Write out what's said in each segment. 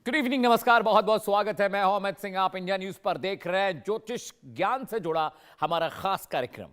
Good evening, नमस्कार, बहुत बहुत स्वागत है। मैं हूं अमित सिंह। आप इंडिया न्यूज पर देख रहे हैं ज्योतिष ज्ञान से जुड़ा हमारा खास कार्यक्रम।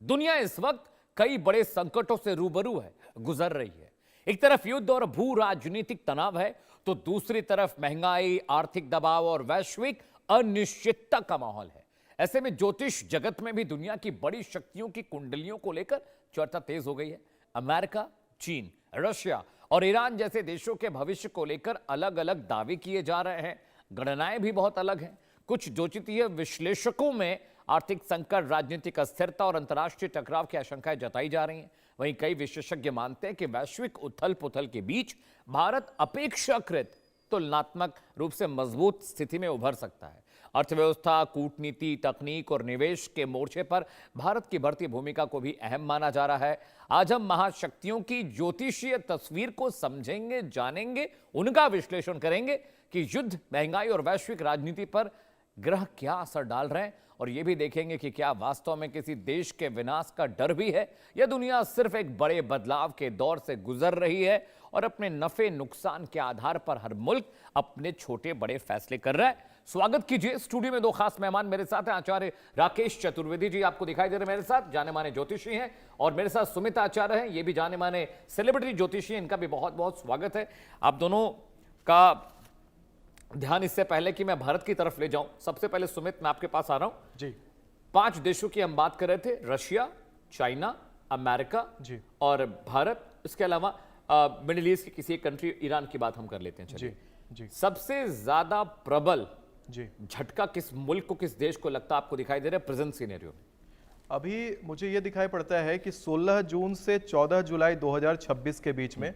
दुनिया इस वक्त कई बड़े संकटों से रूबरू है, गुजर रही है। एक तरफ युद्ध और भू राजनीतिक तनाव है, तो दूसरी तरफ महंगाई, आर्थिक दबाव और वैश्विक अनिश्चितता का माहौल है। ऐसे में ज्योतिष जगत में भी दुनिया की बड़ी शक्तियों की कुंडलियों को लेकर चर्चा तेज हो गई है। अमेरिका, चीन, रशिया और ईरान जैसे देशों के भविष्य को लेकर अलग अलग दावे किए जा रहे हैं। गणनाएं भी बहुत अलग हैं। कुछ ज्योतिषीय विश्लेषकों में आर्थिक संकट, राजनीतिक अस्थिरता और अंतर्राष्ट्रीय टकराव की आशंकाएं जताई जा रही हैं। वहीं कई विशेषज्ञ मानते हैं कि वैश्विक उथल पुथल के बीच भारत अपेक्षाकृत तुलनात्मक रूप से मजबूत स्थिति में उभर सकता है। अर्थव्यवस्था, कूटनीति, तकनीक और निवेश के मोर्चे पर भारत की बढ़ती भूमिका को भी अहम माना जा रहा है। आज हम महाशक्तियों की ज्योतिषीय तस्वीर को समझेंगे, जानेंगे, उनका विश्लेषण करेंगे कि युद्ध, महंगाई और वैश्विक राजनीति पर ग्रह क्या असर डाल रहे हैं, और यह भी देखेंगे कि क्या वास्तव में किसी देश के विनाश का डर भी है, या दुनिया सिर्फ एक बड़े बदलाव के दौर से गुजर रही है और अपने नफे नुकसान के आधार पर हर मुल्क अपने छोटे बड़े फैसले कर रहा है। स्वागत कीजिए। स्टूडियो में दो खास मेहमान मेरे साथ हैं। आचार्य राकेश चतुर्वेदी जी आपको दिखाई दे रहे हैं मेरे साथ, जाने माने ज्योतिषी हैं, और मेरे साथ सुमित आचार्य हैं, ये भी जाने माने सेलिब्रिटी ज्योतिषी हैं। इनका भी बहुत बहुत स्वागत है। आप दोनों का ध्यान इससे पहले कि मैं भारत की तरफ ले जाऊं, सबसे पहले सुमित, मैं आपके पास आ रहा हूं जी। 5 देशों की हम बात कर रहे थे, रशिया, चाइना, अमेरिका जी और भारत। इसके अलावा मिडिल ईस्ट की किसी एक कंट्री, ईरान की बात हम कर लेते हैं। जी चलिए, जी सबसे ज्यादा प्रबल जी झटका किस मुल्क को, किस देश को लगता है, आपको दिखाई दे रहा है प्रेजेंट सिनेरियो में? अभी मुझे ये दिखाई पड़ता है कि 16 जून से 14 जुलाई 2026 के बीच में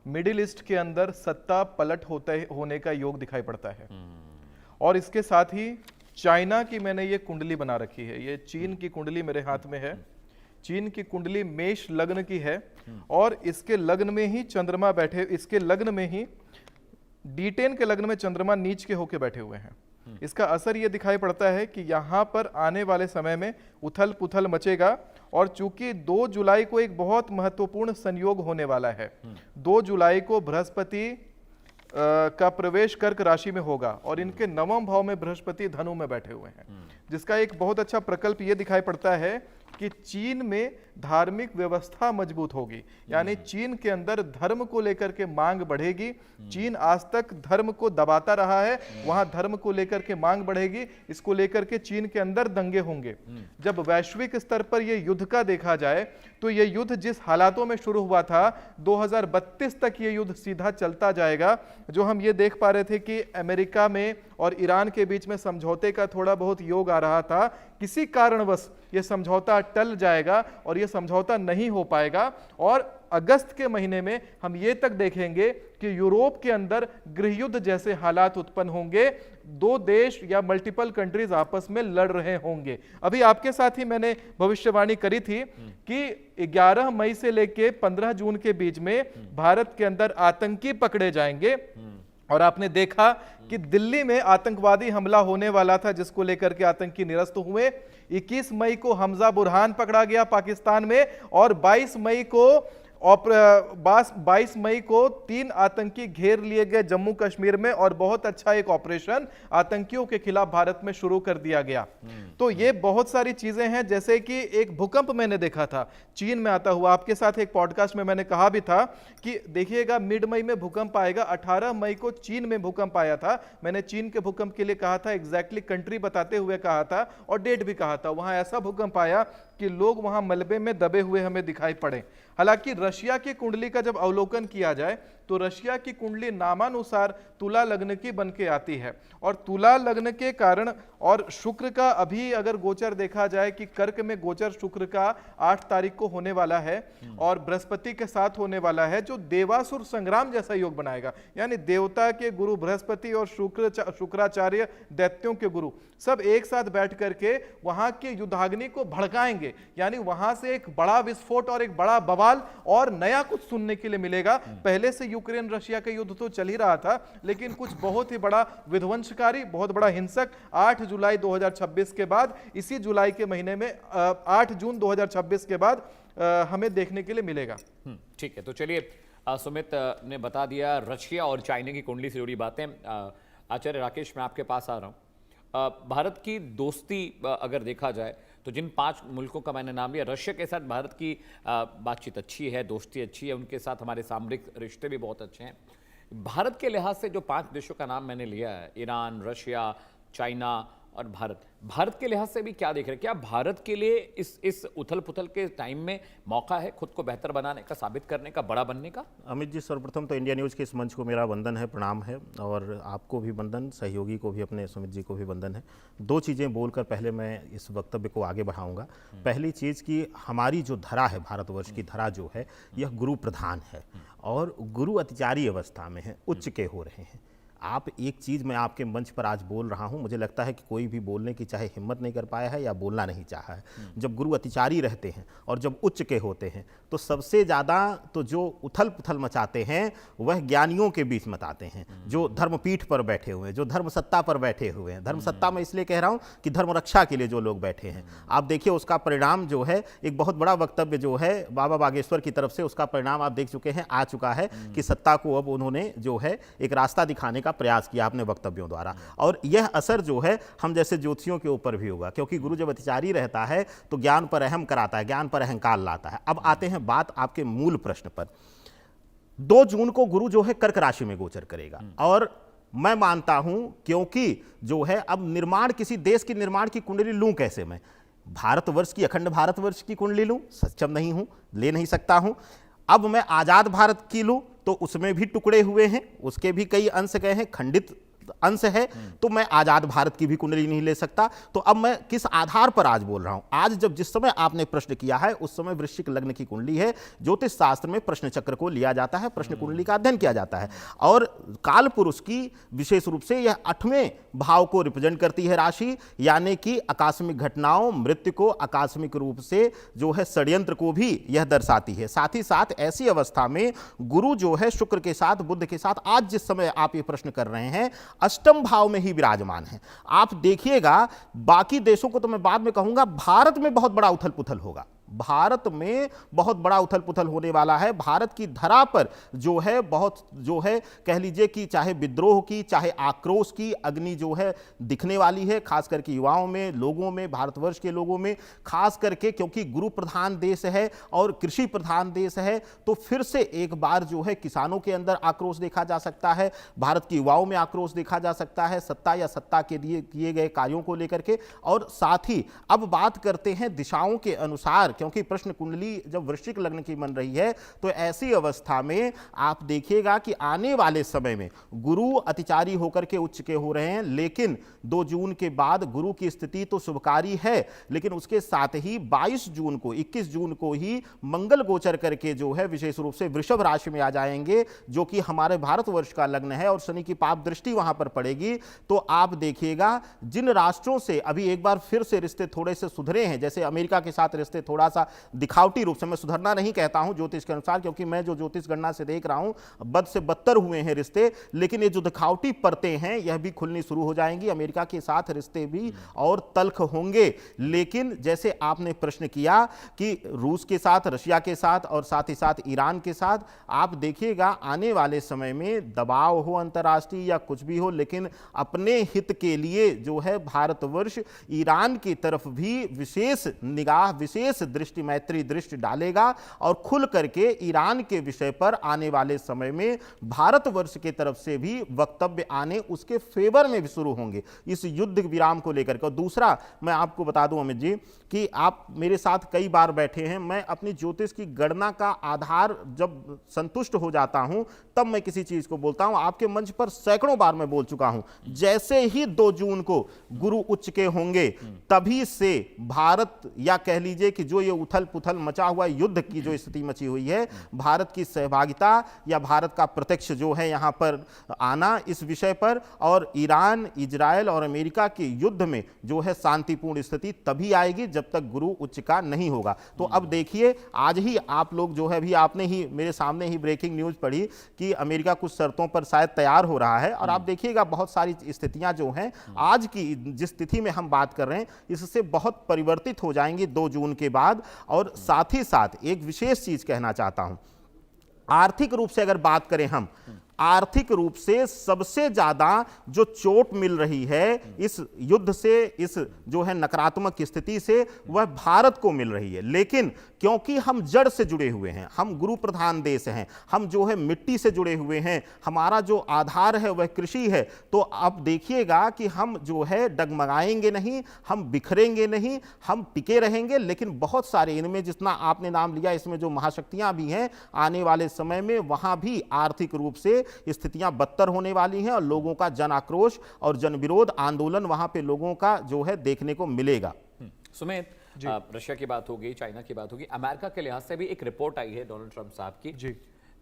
मिडिल ईस्ट के अंदर सत्ता पलट होने का योग दिखाई पड़ता है। और इसके साथ ही चाइना की मैंने ये कुंडली बना रखी है, ये चीन की कुंडली मेरे हाथ में है। चीन की कुंडली मेष लग्न की है और इसके लग्न में ही चंद्रमा बैठे, इसके लग्न में ही D10 के लग्न में चंद्रमा नीच के होके बैठे हुए हैं। इसका असर ये दिखाई पड़ता है कि यहाँ पर आने वाले समय में उथल पुथल मचेगा। और चूंकि 2 जुलाई को एक बहुत महत्वपूर्ण संयोग होने वाला है, 2 जुलाई को बृहस्पति का प्रवेश कर्क राशि में होगा और इनके 9वें भाव में बृहस्पति धनु में बैठे हुए हैं, जिसका एक बहुत अच्छा प्रकल्प ये दिखाई पड़ता है कि चीन में धार्मिक व्यवस्था मजबूत होगी। यानी चीन के अंदर धर्म को लेकर के मांग बढ़ेगी। चीन आज तक धर्म को दबाता रहा है, वहां धर्म को लेकर के मांग बढ़ेगी। इसको लेकर के चीन के अंदर दंगे होंगे। जब वैश्विक स्तर पर यह युद्ध का देखा जाए तो यह युद्ध जिस हालातों में शुरू हुआ था, 2032 तक यह युद्ध सीधा चलता जाएगा। जो हम ये देख पा रहे थे कि अमेरिका में और ईरान के बीच में समझौते का थोड़ा बहुत योग आ रहा था, किसी कारणवश यह समझौता टल जाएगा और यह समझौता नहीं हो पाएगा। और अगस्त के महीने में हम ये तक देखेंगे कि यूरोप के अंदर गृहयुद्ध जैसे हालात उत्पन्न होंगे। 2 देश या मल्टीपल कंट्रीज आपस में लड़ रहे होंगे। अभी आपके साथ ही मैंने भविष्यवाणी करी थी कि 11 मई से लेके 15 जून के बीच में भारत के अंदर आतंकी पकड़े जाएंगे। और आपने देखा कि दिल्ली में आतंकवादी हमला होने वाला था, जिसको लेकर के आतंकी निरस्त हुए। 21 मई को हमजा बुरहान पकड़ा गया पाकिस्तान में, और 22 मई को 3 आतंकी घेर लिए गए जम्मू कश्मीर में, और बहुत अच्छा एक ऑपरेशन आतंकियों के खिलाफ भारत में शुरू कर दिया गया। तो ये बहुत सारी चीजें हैं। जैसे कि एक भूकंप मैंने देखा था चीन में आता हुआ, आपके साथ एक पॉडकास्ट में मैंने कहा भी था कि देखिएगा मिड मई में भूकंप आएगा। 18 मई को चीन में भूकंप आया था। मैंने चीन के भूकंप के लिए कहा था, एग्जैक्टली कंट्री बताते हुए कहा था और डेट भी कहा था। वहां ऐसा भूकंप आया कि लोग वहां मलबे में दबे हुए हमें दिखाई पड़े। हालांकि रशिया की कुंडली का जब अवलोकन किया जाए तो रशिया की कुंडली नामानुसार तुला लग्न की बन के आती है। और तुला लग्न के कारण और शुक्र का अभी अगर गोचर देखा जाए कि कर्क में गोचर शुक्र का 8 तारीख को होने वाला है और बृहस्पति के साथ होने वाला है, जो देवासुर संग्राम जैसा योग बनाएगा। यानी देवता के गुरु बृहस्पति और शुक्राचार्य दैत्यों के गुरु सब एक साथ बैठ करके वहां के युद्धाग्नि को भड़काएंगे। यानी वहां से एक बड़ा विस्फोट और एक बड़ा बवाल और नया कुछ सुनने के लिए मिलेगा। पहले से यूक्रेन रशिया का युद्ध तो चल ही रहा था, लेकिन कुछ बहुत ही बड़ा विध्वंसकारी, बहुत बड़ा हिंसक 8 जुलाई 2026 के बाद, इसी जुलाई के महीने में 8 जून 2026 के बाद हमें देखने के लिए मिलेगा। ठीक है, तो चलिए सुमित ने बता दिया रशिया और चाइना की कुंडली से जुड़ी बातें। आचार्य राकेश, मैं आपके पास आ रहा हूँ। भारत की दोस्ती अगर देखा जाए तो जिन 5 मुल्कों का मैंने नाम लिया, रशिया के साथ भारत की बातचीत अच्छी है, दोस्ती अच्छी है, उनके साथ हमारे सामरिक रिश्ते भी बहुत अच्छे हैं। भारत के लिहाज से जो 5 देशों का नाम मैंने लिया है, ईरान, रशिया, चाइना और भारत के लिहाज से भी क्या देख रहे हैं? क्या भारत के लिए इस उथल पुथल के टाइम में मौका है खुद को बेहतर बनाने का, साबित करने का, बड़ा बनने का? अमित जी, सर्वप्रथम तो इंडिया न्यूज़ के इस मंच को मेरा वंदन है, प्रणाम है, और आपको भी वंदन, सहयोगी को भी, अपने सुमित जी को भी वंदन है। 2 चीज़ें बोलकर पहले मैं इस वक्तव्य को आगे बढ़ाऊंगा। पहली चीज़ कि हमारी जो धरा है, भारतवर्ष की धरा जो है, यह गुरु प्रधान है और गुरु अतिचारी अवस्था में है, उच्च के हो रहे हैं। आप एक चीज़ मैं आपके मंच पर आज बोल रहा हूं, मुझे लगता है कि कोई भी बोलने की चाहे हिम्मत नहीं कर पाया है या बोलना नहीं चाहा है। जब गुरु अतिचारी रहते हैं और जब उच्च के होते हैं तो सबसे ज़्यादा तो जो उथल पुथल मचाते हैं वह ज्ञानियों के बीच मचाते हैं, जो धर्मपीठ पर बैठे हुए हैं, जो धर्म सत्ता पर बैठे हुए हैं। धर्म सत्ता में इसलिए कह रहा हूँ कि धर्म रक्षा के लिए जो लोग बैठे हैं, आप देखिए उसका परिणाम जो है, एक बहुत बड़ा वक्तव्य जो है बाबा बागेश्वर की तरफ से, उसका परिणाम आप देख चुके हैं, आ चुका है कि सत्ता को अब उन्होंने जो है एक रास्ता दिखाने का प्रयास किया अपने वक्तव्यों द्वारा। और यह असर जो है हम जैसे ज्योतिषियों के ऊपर भी होगा, क्योंकि गुरु जब अतिचारी रहता है तो ज्ञान पर अहम कराता है, ज्ञान पर अहंकार लाता है। अब आते हैं बात आपके मूल प्रश्न पर। 2 जून को गुरु जो है कर्क राशि में गोचर करेगा, और मैं मानता हूं, क्योंकि जो है अब निर्माण, किसी देश की निर्माण की कुंडली लूं कैसे मैं? भारतवर्ष की, अखंड भारतवर्ष की कुंडली लूं? सक्षम नहीं हूं, ले नहीं सकता हूं। अब मैं आजाद भारत की लूं तो उसमें भी टुकड़े हुए हैं, उसके भी कई अंश गए हैं, खंडित अंश है, तो मैं आजाद भारत की भी कुंडली नहीं ले सकता। तो अब मैं किस आधार पर आज बोल रहा हूं? आज जब जिस समय आपने प्रश्न किया है उस समय वृश्चिक लग्न की कुंडली है। ज्योतिष शास्त्र में प्रश्न चक्र को लिया जाता है, प्रश्न कुंडली का अध्ययन किया जाता है, और काल पुरुष की विशेष रूप से यह 8वें भाव को रिप्रेजेंट करती है राशि, यानी कि आकस्मिक घटनाओं, मृत्यु को, आकस्मिक रूप से जो है षड्यंत्र को भी यह दर्शाती है। साथ ही साथ ऐसी अवस्था में गुरु जो है शुक्र के साथ, बुध के साथ, आज जिस समय आप ये प्रश्न कर रहे हैं, 8वें भाव में ही विराजमान है। आप देखिएगा, बाकी देशों को तो मैं बाद में कहूंगा, भारत में बहुत बड़ा उथल पुथल होगा। भारत में बहुत बड़ा उथल पुथल होने वाला है। भारत की धरा पर जो है बहुत, जो है कह लीजिए कि चाहे विद्रोह की, चाहे आक्रोश की अग्नि जो है दिखने वाली है, खास करके युवाओं में, लोगों में, भारतवर्ष के लोगों में, खास करके क्योंकि गुरु प्रधान देश है और कृषि प्रधान देश है, तो फिर से एक बार जो है किसानों के अंदर आक्रोश देखा जा सकता है, भारत के युवाओं में आक्रोश देखा जा सकता है, सत्ता या सत्ता के दिए किए गए कार्यों को लेकर के। और साथ ही अब बात करते हैं दिशाओं के अनुसार, क्योंकि प्रश्न कुंडली जब वृश्चिक लग्न की बन रही है तो ऐसी अवस्था में आप देखिएगा कि आने वाले समय में गुरु अतिचारी होकर के उच्च के हो रहे हैं, लेकिन 2 जून के बाद गुरु की स्थिति तो शुभकारी है, लेकिन उसके साथ ही 22 जून को, 21 जून को ही मंगल गोचर करके जो है विशेष रूप से वृषभ राशि में आ जाएंगे, जो कि हमारे भारतवर्ष का लग्न है, और शनि की पाप दृष्टि वहां पर पड़ेगी। तो आप देखिएगा जिन राष्ट्रों से अभी एक बार फिर से रिश्ते थोड़े से सुधरे हैं, जैसे अमेरिका के साथ रिश्ते थोड़ा सा दिखावटी रूप से, मैं सुधरना नहीं कहता हूं ज्योतिष के अनुसार, क्योंकि मैं जो ज्योतिष गणना से देख रहा हूं बद से बदतर हुए हैं रिश्ते, लेकिन ये जो दिखावटी परतें हैं यह भी खुलनी शुरू हो जाएंगी। अमेरिका के साथ रिश्ते भी और तल्ख होंगे। लेकिन जैसे आपने प्रश्न किया कि रूस के साथ, रशिया के साथ और साथ ही साथ ईरान के साथ, आप देखिएगा आने वाले समय में दबाव हो अंतर्राष्ट्रीय या कुछ भी हो, लेकिन अपने हित के लिए जो है भारतवर्ष ईरान की तरफ भी विशेष निगाह, विशेष दृष्टि, मैत्री दृष्टि डालेगा, और खुल करके ईरान के विषय पर आने वाले समय में भारतवर्ष के तरफ से भी वक्तव्य आने उसके फेवर में भी शुरू होंगे इस युद्ध विराम को लेकर के। और दूसरा मैं आपको बता दूं अमित जी कि आप मेरे साथ कई बार बैठे हैं, मैं अपनी ज्योतिष की गणना का आधार जब संतुष्ट हो जाता हूं तब मैं किसी चीज को बोलता हूं। आपके मंच पर सैकड़ों बार मैं बोल चुका हूं, जैसे ही 2 जून को गुरु उच्च के होंगे तभी से भारत, या कह लीजिए कि जो ये उथल पुथल मचा हुआ युद्ध की जो स्थिति मची हुई है, भारत की सहभागिता या भारत का प्रत्यक्ष जो है यहां पर आना इस विषय पर, और ईरान, इजराइल और अमेरिका के युद्ध में जो है शांतिपूर्ण स्थिति तभी आएगी जब तक गुरु उच्च का नहीं होगा। तो अब देखिए, आज ही आप लोग जो है, भी आपने ही मेरे सामने ही ब्रेकिंग न्यूज पढ़ी कि अमेरिका कुछ शर्तों पर शायद तैयार हो रहा है, और आप देखिएगा बहुत सारी स्थितियां जो हैं आज की जिस स्थिति में हम बात कर रहे हैं इससे बहुत परिवर्तित हो जाएंगी 2 जून के बाद। और साथ ही साथ एक विशेष चीज कहना चाहता हूं, आर्थिक रूप से अगर बात करें हम, आर्थिक रूप से सबसे ज्यादा जो चोट मिल रही है इस युद्ध से, इस जो है नकारात्मक स्थिति से, वह भारत को मिल रही है। लेकिन क्योंकि हम जड़ से जुड़े हुए हैं, हम गुरु प्रधान देश हैं, हम जो है मिट्टी से जुड़े हुए हैं, हमारा जो आधार है वह कृषि है, तो अब देखिएगा कि हम जो है डगमगाएंगे नहीं, हम बिखरेंगे नहीं, हम टिके रहेंगे। लेकिन बहुत सारे इनमें, जितना आपने नाम लिया, इसमें जो महाशक्तियां भी हैं, आने वाले समय में वहां भी आर्थिक रूप से स्थितियां बदतर होने वाली हैं और लोगों का जन आक्रोश और जन विरोध आंदोलन वहां पे लोगों का जो है देखने को मिलेगा। सुमित, रशिया की बात होगी, चाइना की बात होगी, अमेरिका के लिहाज से भी एक रिपोर्ट आई है डोनाल्ड ट्रंप साहब की। जी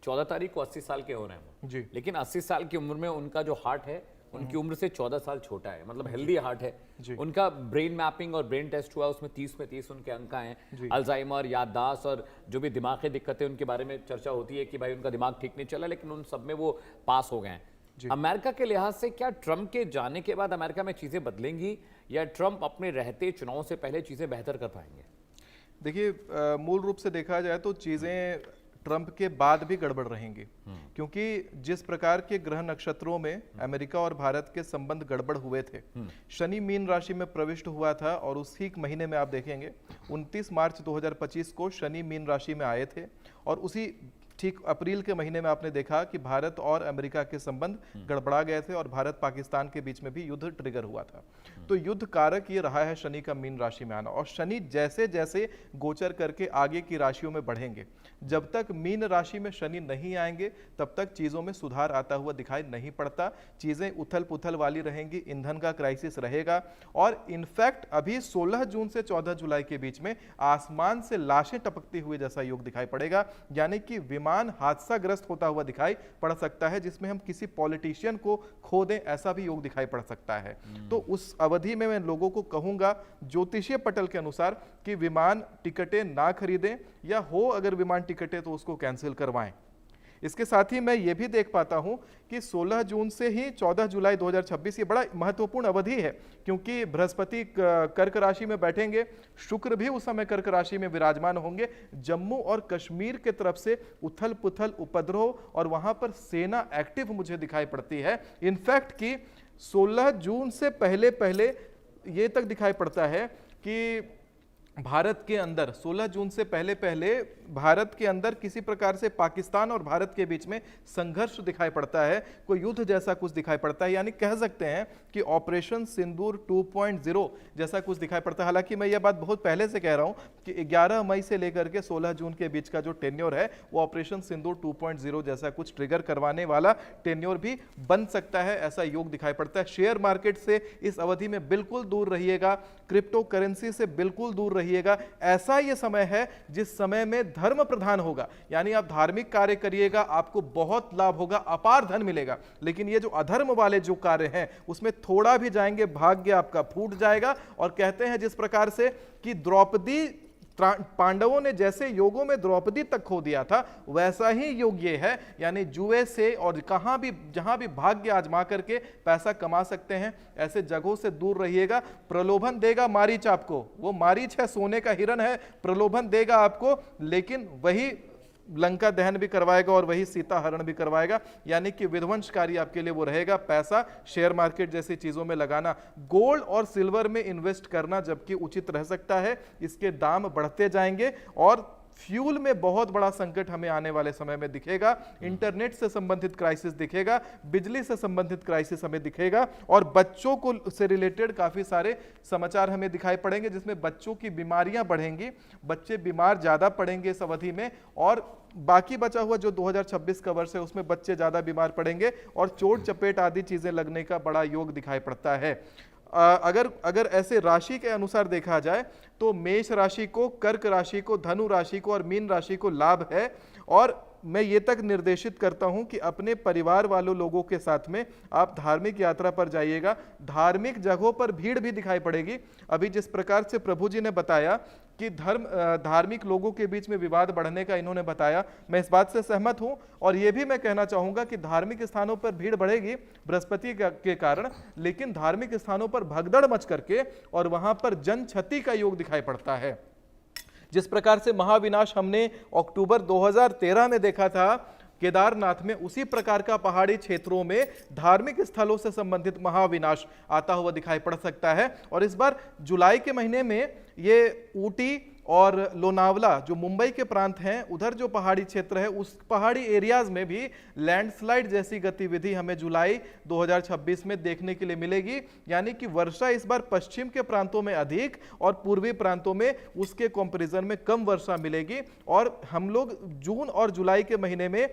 14 तारीख को 80 साल के हो रहे हैं वो, जी। लेकिन 80 साल की उम्र में उनका जो हार्ट है उनकी उम्र से 14 साल छोटा है, मतलब हेल्दी हार्ट है। उनका ब्रेन मैपिंग और ब्रेन टेस्ट हुआ, उसमें 30 में 30 उनके अंक हैं। अल्जाइमर, याददाश्त और जो भी दिमाग की दिक्कतें उनके बारे में चर्चा होती है कि भाई उनका दिमाग ठीक नहीं चला, लेकिन उन सब में वो पास हो गए हैं। अमेरिका के लिहाज से क्या ट्रंप के जाने के बाद अमेरिका में चीजें बदलेंगी या ट्रंप अपने रहते चुनाव से पहले चीजें बेहतर कर पाएंगे? देखिए, मूल रूप से देखा जाए तो चीजें ट्रंप के बाद भी गड़बड़ रहेंगी, क्योंकि जिस प्रकार के ग्रह नक्षत्रों में अमेरिका और भारत के संबंध गड़बड़ हुए थे, शनि मीन राशि में प्रविष्ट हुआ था और उसी महीने में आप देखेंगे 29 मार्च 2025 को शनि मीन राशि में आए थे और उसी ठीक अप्रैल के महीने में आपने देखा कि भारत और अमेरिका के संबंध गड़बड़ा गए थे और भारत पाकिस्तान के बीच में भी युद्ध ट्रिगर हुआ था। तो युद्ध कारक ये रहा है शनि का मीन राशि में आना, और शनि जैसे जैसे गोचर करके आगे की राशियों में बढ़ेंगे, जब तक मीन राशि में शनि नहीं आएंगे तब तक चीजों में सुधार आता हुआ दिखाई नहीं पड़ता। चीजें उथल पुथल वाली रहेंगी, ईंधन का क्राइसिस रहेगा और इनफैक्ट अभी 16 जून से 14 जुलाई के बीच में आसमान से लाशें टपकती हुई जैसा योग दिखाई पड़ेगा, यानी कि विमान हादसाग्रस्त होता हुआ दिखाई पड़ सकता है, जिसमें हम किसी पॉलिटिशियन को खो दें ऐसा भी योग दिखाई पड़ सकता है। तो उस अवधि में मैं लोगों को कहूंगा ज्योतिषीय पटल के अनुसार कि विमान टिकटें ना खरीदें, या हो अगर विमान टिकटें तो उसको कैंसिल करवाएं। इसके साथ ही मैं ये भी देख पाता हूं कि 16 जून से ही 14 जुलाई 2026 ये बड़ा महत्वपूर्ण अवधि है, क्योंकि बृहस्पति कर्क राशि में बैठेंगे, शुक्र भी उस समय कर्क राशि में विराजमान होंगे। जम्मू और कश्मीर के तरफ से उथल पुथल, उपद्रव और वहां पर सेना एक्टिव मुझे दिखाई पड़ती है। इनफैक्ट कि 16 जून से पहले पहले ये तक दिखाई पड़ता है कि भारत के अंदर 16 जून से पहले पहले भारत के अंदर किसी प्रकार से पाकिस्तान और भारत के बीच में संघर्ष दिखाई पड़ता है, कोई युद्ध जैसा कुछ दिखाई पड़ता है, यानी कह सकते हैं कि ऑपरेशन सिंदूर 2.0 जैसा कुछ दिखाई पड़ता है। हालांकि मैं यह बात बहुत पहले से कह रहा हूं कि 11 मई से लेकर के 16 जून के बीच का जो टेन्योर है वो ऑपरेशन सिंदूर 2.0 जैसा कुछ ट्रिगर करवाने वाला टेन्योर भी बन सकता है, ऐसा योग दिखाई पड़ता है। शेयर मार्केट से इस अवधि में बिल्कुल दूर रहिएगा, क्रिप्टो करेंसी से बिल्कुल दूर रहिएगा। ऐसा ये समय है जिस समय में धर्म प्रधान होगा, यानी आप धार्मिक कार्य करिएगा, आपको बहुत लाभ होगा, अपार धन मिलेगा। लेकिन ये जो अधर्म वाले जो कार्य हैं उसमें थोड़ा भी जाएंगे भाग्य आपका फूट जाएगा। और कहते हैं जिस प्रकार से कि द्रौपदी, पांडवों ने जैसे योगों में द्रौपदी तक खो दिया था, वैसा ही योग ये है, यानी जुए से और कहां भी जहां भी भाग्य आजमा करके पैसा कमा सकते हैं ऐसे जगहों से दूर रहिएगा। प्रलोभन देगा मारीच आपको, वो मारीच है, सोने का हिरण है, प्रलोभन देगा आपको, लेकिन वही लंका दहन भी करवाएगा और वही सीता हरण भी करवाएगा, यानी कि विध्वंसकारी आपके लिए वो रहेगा। पैसा शेयर मार्केट जैसी चीजों में लगाना, गोल्ड और सिल्वर में इन्वेस्ट करना जबकि उचित रह सकता है, इसके दाम बढ़ते जाएंगे। और फ्यूल में बहुत बड़ा संकट हमें आने वाले समय में दिखेगा, इंटरनेट से संबंधित क्राइसिस दिखेगा, बिजली से संबंधित क्राइसिस हमें दिखेगा, और बच्चों को से रिलेटेड काफी सारे समाचार हमें दिखाई पड़ेंगे जिसमें बच्चों की बीमारियां बढ़ेंगी, बच्चे बीमार ज्यादा पड़ेंगे इस अवधि में, और बाकी बचा हुआ जो 2026 का वर्ष है उसमें बच्चे ज्यादा बीमार पड़ेंगे और चोट चपेट आदि चीजें लगने का बड़ा योग दिखाई पड़ता है। अगर ऐसे राशि के अनुसार देखा जाए तो मेष राशि को, कर्क राशि को, धनु राशि को और मीन राशि को लाभ है। और मैं ये तक निर्देशित करता हूं कि अपने परिवार वालों लोगों के साथ में आप धार्मिक यात्रा पर जाइएगा। धार्मिक जगहों पर भीड़ भी दिखाई पड़ेगी। अभी जिस प्रकार से प्रभु जी ने बताया कि धार्मिक लोगों के बीच में विवाद बढ़ने का इन्होंने बताया, मैं इस बात से सहमत हूं। और यह भी मैं कहना चाहूंगा कि धार्मिक स्थानों पर भीड़ बढ़ेगी बृहस्पति के कारण, लेकिन धार्मिक स्थानों पर भगदड़ मच करके और वहां पर जन क्षति का योग दिखाई पड़ता है। जिस प्रकार से महाविनाश हमने अक्टूबर 2013 में देखा था, केदारनाथ में उसी प्रकार का पहाड़ी क्षेत्रों में धार्मिक स्थलों से संबंधित महाविनाश आता हुआ दिखाई पड़ सकता है। और इस बार जुलाई के महीने में ये ऊटी और लोनावला जो मुंबई के प्रांत हैं, उधर जो पहाड़ी क्षेत्र है उस पहाड़ी एरियाज में भी लैंडस्लाइड जैसी गतिविधि हमें जुलाई 2026 में देखने के लिए मिलेगी। यानी कि वर्षा इस बार पश्चिम के प्रांतों में अधिक और पूर्वी प्रांतों में उसके कंपैरिजन में कम वर्षा मिलेगी। और हम लोग जून और जुलाई के महीने में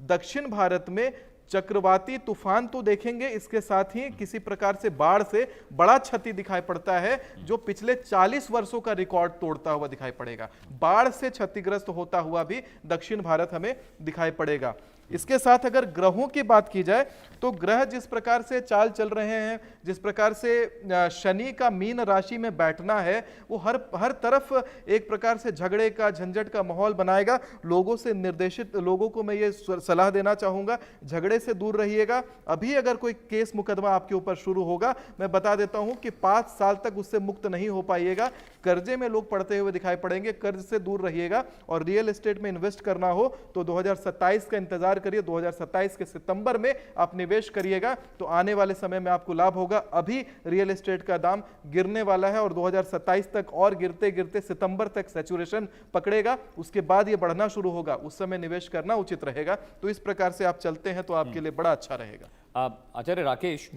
दक्षिण भारत में चक्रवाती तूफान तो देखेंगे, इसके साथ ही किसी प्रकार से बाढ़ से बड़ा क्षति दिखाई पड़ता है जो पिछले 40 वर्षों का रिकॉर्ड तोड़ता हुआ दिखाई पड़ेगा। बाढ़ से क्षतिग्रस्त होता हुआ भी दक्षिण भारत हमें दिखाई पड़ेगा। इसके साथ अगर ग्रहों की बात की जाए तो ग्रह जिस प्रकार से चाल चल रहे हैं, जिस प्रकार से शनि का मीन राशि में बैठना है, वो हर तरफ एक प्रकार से झगड़े का, झंझट का माहौल बनाएगा। लोगों से निर्देशित लोगों को मैं ये सलाह देना चाहूंगा, झगड़े से दूर रहिएगा। अभी अगर कोई केस मुकदमा आपके ऊपर शुरू होगा, मैं बता देता हूं कि 5 साल तक उससे मुक्त नहीं हो पाइएगा। कर्जे में लोग पड़ते हुए दिखाई पड़ेंगे, कर्ज से दूर रहिएगा। और रियल एस्टेट में इन्वेस्ट करना हो तो 2027 का इंतजार करिए, 2027 के सितंबर में आप निवेश करिएगा तो आने वाले समय में आपको लाभ होगा। अभी रियल एस्टेट का दाम गिरने वाला है और 2027 तक और गिरते गिरते सितंबर तक सैचुरेशन पकड़ेगा, उसके बाद ये बढ़ना शुरू होगा, उस समय निवेश करना उचित रहेगा। तो इस प्रकार से आप चलते हैं तो आपके लिए बड़ा अच्छा रहेगा। आचार्य राकेश,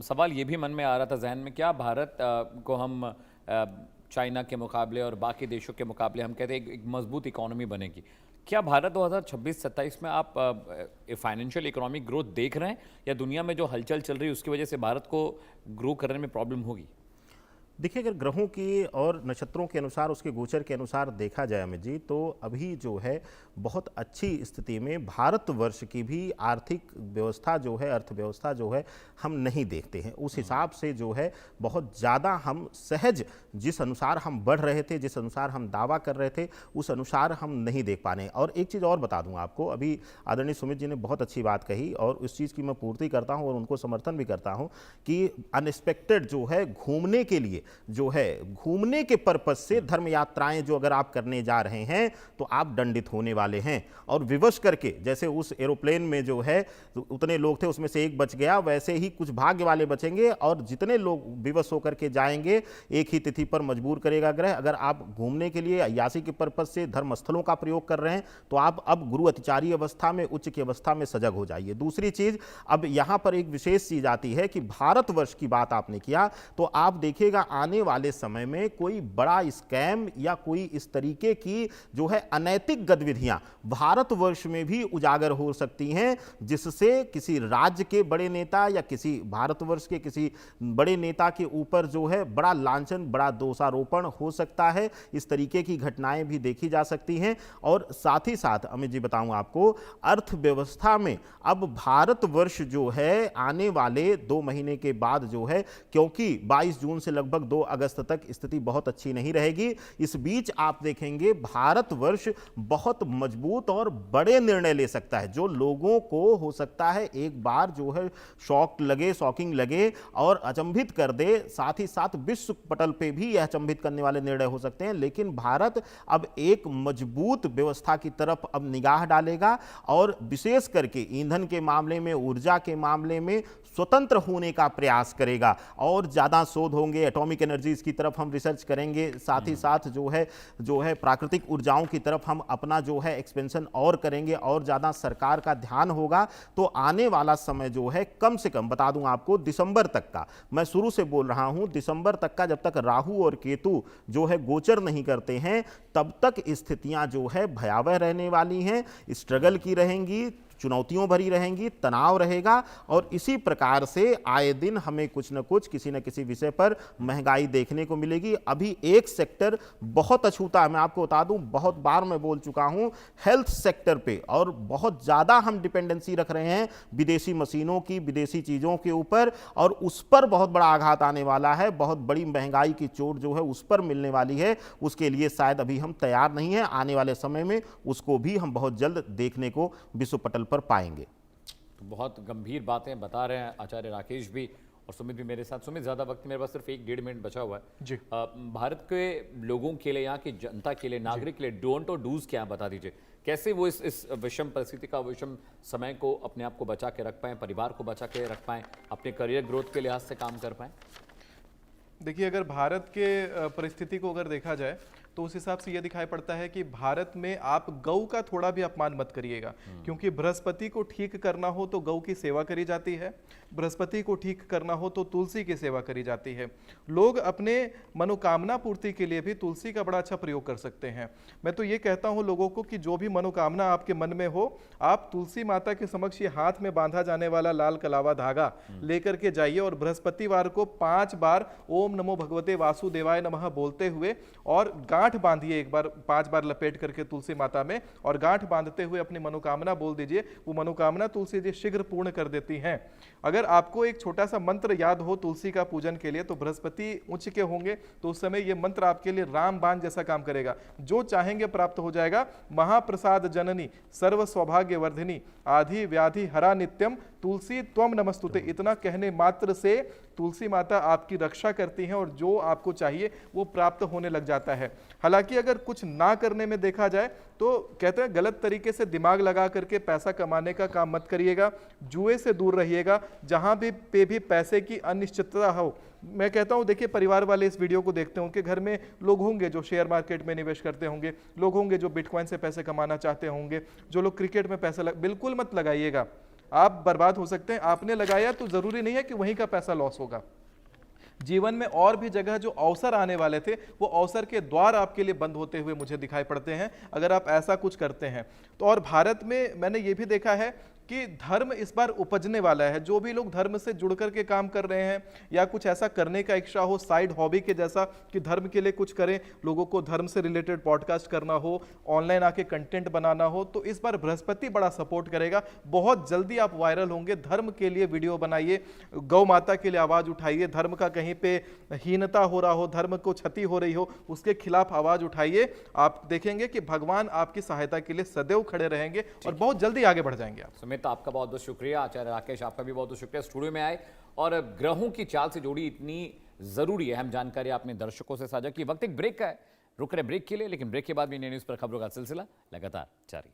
सवाल ये भी मन में आ रहा था जहन में, क्या भारत को हम चाइना के मुकाबले और बाकी देशों के मुकाबले हम कहते हैं एक मजबूत इकोनॉमी बनेगी, क्या भारत 2026-27 में आप फाइनेंशियल इकोनॉमिक ग्रोथ देख रहे हैं या दुनिया में जो हलचल चल रही है उसकी वजह से भारत को ग्रो करने में प्रॉब्लम होगी? देखिए, अगर ग्रहों की और नक्षत्रों के अनुसार, उसके गोचर के अनुसार देखा जाए अमित जी, तो अभी जो है बहुत अच्छी स्थिति में भारतवर्ष की भी आर्थिक व्यवस्था जो है, अर्थव्यवस्था जो है, हम नहीं देखते हैं। उस हिसाब से जो है बहुत ज़्यादा हम सहज, जिस अनुसार हम बढ़ रहे थे, जिस अनुसार हम दावा कर रहे थे, उस अनुसार हम नहीं देख पा रहे हैं। और एक चीज़ और बता दूं आपको, अभी आदरणीय सुमित जी ने बहुत अच्छी बात कही और उस चीज़ की मैं पूर्ति करता हूं और उनको समर्थन भी करता हूं कि अनएक्सपेक्टेड जो है घूमने के लिए, जो है घूमने के पर्पज से धर्म यात्राएं जो अगर आप करने जा रहे हैं तो आप दंडित होने वाले हैं। और विवश करके, जैसे उस एरोप्लेन में जो है उतने लोग थे उसमें से एक बच गया, वैसे ही कुछ भाग्य वाले बचेंगे और जितने लोग विवश होकर के जाएंगे एक ही तिथि पर मजबूर करेगा ग्रह। अगर आप घूमने के लिए अय्यासी के पर्पज से धर्मस्थलों का प्रयोग कर रहे हैं तो आप अब गुरु अतिचारी अवस्था में, उच्च की अवस्था में सजग हो जाइए। दूसरी चीज, अब यहां पर एक विशेष चीज आती है कि भारतवर्ष की बात आपने किया तो आप देखिएगा आने वाले समय में कोई बड़ा स्कैम या कोई इस तरीके की जो है अनैतिक गतिविधियां भारतवर्ष में भी उजागर हो सकती हैं, जिससे किसी राज्य के बड़े नेता या किसी भारतवर्ष के किसी बड़े नेता के ऊपर जो है बड़ा लांछन, बड़ा दोषारोपण हो सकता है। इस तरीके की घटनाएं भी देखी जा सकती हैं। और साथ ही साथ अमित जी बताऊं आपको, अर्थव्यवस्था में अब भारतवर्ष जो है आने वाले 2 महीने के बाद जो है, क्योंकि 22 जून से लगभग 2 अगस्त तक स्थिति बहुत अच्छी नहीं रहेगी, इस बीच आप देखेंगे भारतवर्ष बहुत मजबूत और बड़े निर्णय ले सकता है जो लोगों को हो सकता है एक बार जो है शॉकिंग लगे और अचंभित कर दे। साथ ही साथ विश्व पटल पे भी यह अचंभित करने वाले निर्णय हो सकते हैं। लेकिन भारत अब एक मजबूत व्यवस्था की तरफ अब निगाह डालेगा और विशेष करके ईंधन के मामले में, ऊर्जा के मामले में स्वतंत्र होने का प्रयास करेगा और ज़्यादा शोध होंगे, एटॉमिक एनर्जीज की तरफ हम रिसर्च करेंगे, साथ ही साथ जो है प्राकृतिक ऊर्जाओं की तरफ हम अपना जो है एक्सपेंशन और करेंगे और ज़्यादा सरकार का ध्यान होगा। तो आने वाला समय जो है कम से कम बता दूं आपको, दिसंबर तक का, मैं शुरू से बोल रहा हूं, दिसंबर तक का, जब तक राहु और केतु जो है गोचर नहीं करते हैं तब तक स्थितियां जो है भयावह रहने वाली हैं, स्ट्रगल की रहेंगी, चुनौतियों भरी रहेंगी, तनाव रहेगा। और इसी प्रकार से आए दिन हमें कुछ न कुछ किसी न किसी विषय पर महंगाई देखने को मिलेगी। अभी एक सेक्टर बहुत अछूता है, मैं आपको बता दूं, बहुत बार मैं बोल चुका हूं, हेल्थ सेक्टर पे, और बहुत ज़्यादा हम डिपेंडेंसी रख रहे हैं विदेशी मशीनों की, विदेशी चीज़ों के ऊपर, और उस पर बहुत बड़ा आघात आने वाला है। बहुत बड़ी महंगाई की चोट जो है उस पर मिलने वाली है। उसके लिए शायद अभी हम तैयार नहीं हैं। आने वाले समय में उसको भी हम बहुत जल्द देखने को विश्व पटल पर पाएंगे। तो बहुत गंभीर बातें बता रहे हैं आचार्य राकेश भी और सुमित भी मेरे साथ। सुमित, ज़्यादा वक्त मेरे पास सिर्फ 1-1.5 मिनट बचा हुआ है जी। भारत के लोगों के लिए, यहाँ की जनता के लिए, नागरिक के लिए डोंट और डूज क्या है, बता दीजिए। कैसे वो इस विषम परिस्थिति का, विषम समय को अपने आप को बचा के रख पाएं, परिवार को बचा के रख पाएं, अपने करियर ग्रोथ के लिहाज से काम कर पाएं? देखिए, अगर भारत के परिस्थिति को अगर देखा जाए तो उस हिसाब से यह दिखाई पड़ता है कि भारत में आप गौ का थोड़ा भी अपमान मत करिएगा, क्योंकि बृहस्पति को ठीक करना हो तो गौ की सेवा करी जाती है, बृहस्पति को ठीक करना हो तो तुलसी की सेवा करी जाती है। लोग अपने मनोकामना पूर्ति के लिए भी तुलसी का बड़ा अच्छा प्रयोग कर सकते हैं। मैं तो ये कहता हूँ लोगों को कि जो भी मनोकामना आपके मन में हो, आप तुलसी माता के समक्ष ये हाथ में बांधा जाने वाला लाल कलावा धागा लेकर के जाइए और बृहस्पतिवार को 5 बार ओम नमो भगवते वासुदेवाय नमः बोलते हुए और गांठ बांधिए, एक बार 5 बार लपेट करके तुलसी माता में, और गांठ बांधते हुए अपनी मनोकामना बोल दीजिए। वो मनोकामना तुलसी जी शीघ्र पूर्ण कर देती हैं। अगर आपको एक छोटा सा मंत्र याद हो तुलसी का पूजन के लिए, तो बृहस्पति उच्च के होंगे तो उस समय ये मंत्र आपके लिए रामबाण जैसा काम करेगा। जो चाहेंगे प्राप्त हो जाएगा। महाप्रसाद जननी सर्व सौभाग्य वर्धिनी आधि व्याधि हरा नित्यम तुलसी त्वम नमस्तुते, इतना कहने मात्र से तुलसी माता आपकी रक्षा करती हैं और जो आपको चाहिए वो प्राप्त होने लग जाता है। हालांकि अगर कुछ ना करने में देखा जाए तो कहते हैं गलत तरीके से दिमाग लगा करके पैसा कमाने का काम मत करिएगा, जुए से दूर रहिएगा, जहां भी पैसे की अनिश्चितता हो। मैं कहता हूं, देखिए, परिवार वाले इस वीडियो को देखते हैं, उनके घर में लोग होंगे जो शेयर मार्केट में निवेश करते होंगे, लोग होंगे जो बिटकॉइन से पैसे कमाना चाहते होंगे, जो लोग क्रिकेट में पैसा बिल्कुल मत लगाइएगा, आप बर्बाद हो सकते हैं। आपने लगाया तो जरूरी नहीं है कि वहीं का पैसा लॉस होगा। जीवन में और भी जगह जो अवसर आने वाले थे वो अवसर के द्वार आपके लिए बंद होते हुए मुझे दिखाई पड़ते हैं अगर आप ऐसा कुछ करते हैं तो। और भारत में मैंने ये भी देखा है कि धर्म इस बार उपजने वाला है। जो भी लोग धर्म से जुड़ करके काम कर रहे हैं या कुछ ऐसा करने का इच्छा हो साइड हॉबी के जैसा कि धर्म के लिए कुछ करें, लोगों को धर्म से रिलेटेड पॉडकास्ट करना हो, ऑनलाइन आके कंटेंट बनाना हो, तो इस बार बृहस्पति बड़ा सपोर्ट करेगा। बहुत जल्दी आप वायरल होंगे। धर्म के लिए वीडियो बनाइए, गौ माता के लिए आवाज उठाइए, धर्म का कहीं पे हीनता हो रहा हो, धर्म को क्षति हो रही हो, उसके खिलाफ आवाज उठाइए। आप देखेंगे कि भगवान आपकी सहायता के लिए सदैव खड़े रहेंगे और बहुत जल्दी आगे बढ़ जाएंगे आप। तो आपका बहुत बहुत शुक्रिया। आचार्य राकेश, आपका भी बहुत बहुत शुक्रिया स्टूडियो में आए और ग्रहों की चाल से जुड़ी इतनी जरूरी अहम जानकारी आपने दर्शकों से साझा की। वक्त एक ब्रेक का है, रुक रहे ब्रेक के लिए, लेकिन ब्रेक के बाद भी इंडिया न्यूज पर खबरों का सिलसिला लगातार जारी।